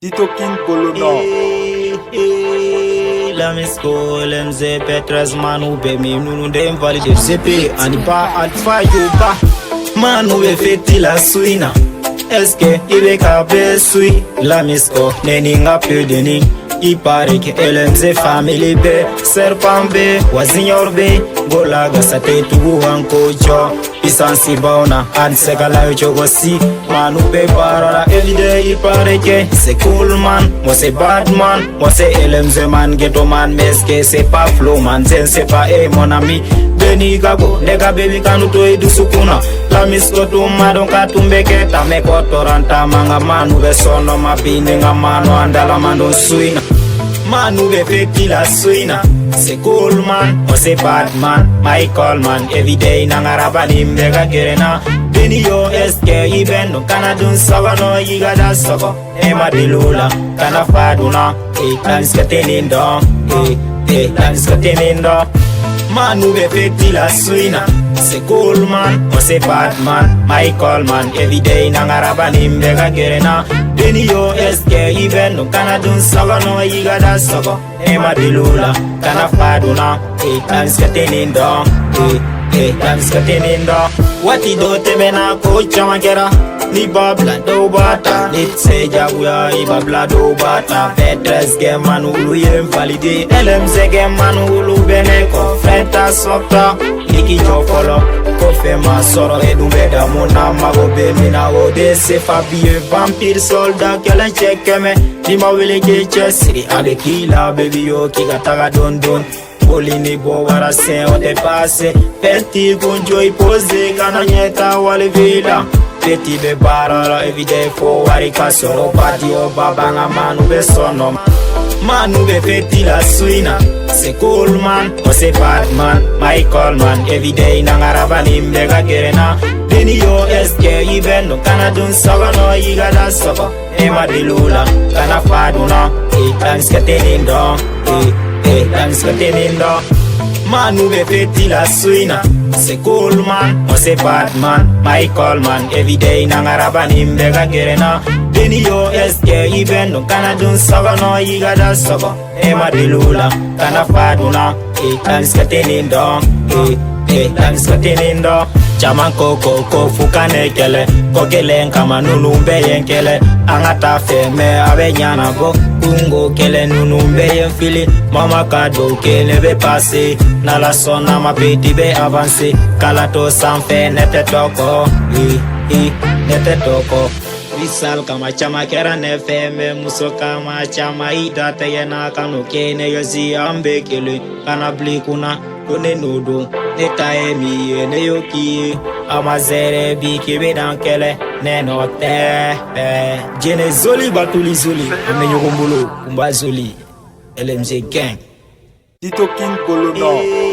Tito King Colonel. La misko LMZ Petras manu be mi nunu de invalide CP anipa alfa yoba manu be feti la suina eske ibe ka be sui la misko neninga pudeni I pare que LMZ family be serpent be wazinyor be golaga sate tugu hanko cho isansi bauna an segala jogosi manu be parara everyday I pare que c'est cool man moi c'est bad man moi c'est LMZ man ghetto man meske c'est pas flow man c'est pas mon ami Beni gago nega baby kanu to edu sukuna la misko tu madon katumbeke tame kotoranta manga manu be sono mapine nga manu andala mando suina manu be feti la suina c'est cool man moi c'est bad man Michael man everyday nangaraba nimbega gerena Beni yo eske ibeno kana dun sabano yigada soko ema dilula kana faduna kanska tenindo kanska tenindo Manu be feti la suina c'est cool man moi c'est bad man Michael man everyday nangaraba nimbega gerena Beni yo eske ibeno kana dun sabano yigada soko ema dilula kana faduna kanska tenindo kanska tenindo wati do temena ko chamakera ni babla do bata nitse jaguya I babla do bata Petres game manu ulu yem valide LMZ game manu ulu bene ko frenta sopta Niki jokolo ko fema soro edumeda muna mago be mina o de se fabie vampire soldat kelen chekeme ni mawele ke chesiri ade kila baby yo kigataga don don Polini bo wara sen o te passe Peti kunjo I pose kana nyeta wale vila Peti be barara everyday fo wari kasoro Pati o babanga manu be sono Manu be feti la suina c'est cool man moi c'est bad man Michael man everyday nangaraba nimbega gerena Beni yo eske ibeno kana dun sabano yigada soko ema dilula kana faduna kanska tenindo kanska tenindo Manu be feti la suina c'est cool man moi c'est bad man Michael man everyday nangaraba nimbega gerena Beni yo eske ibeno kana dun sabano yigada soko ema dilula kana faduna kanska tenindo kanska tenindo Chaman koko fukane kele kokele kama nunumbe yenkele angata feme abe nyana bo kungo kele nunumbe yenfili mama kado kele be passé na la sona ma petit be avancé kalato sanfe nete toko nete toko Visal kama chama kera nefeme muso kama chama ida teyena kanu kene yozi ambe kele kana blikuna kone nudu netaemi ne yoki amazere biki bedankele nenote jene zoli batuli zoli amenyokumbulu kumba zoli LMZ gang Tito King Colonel.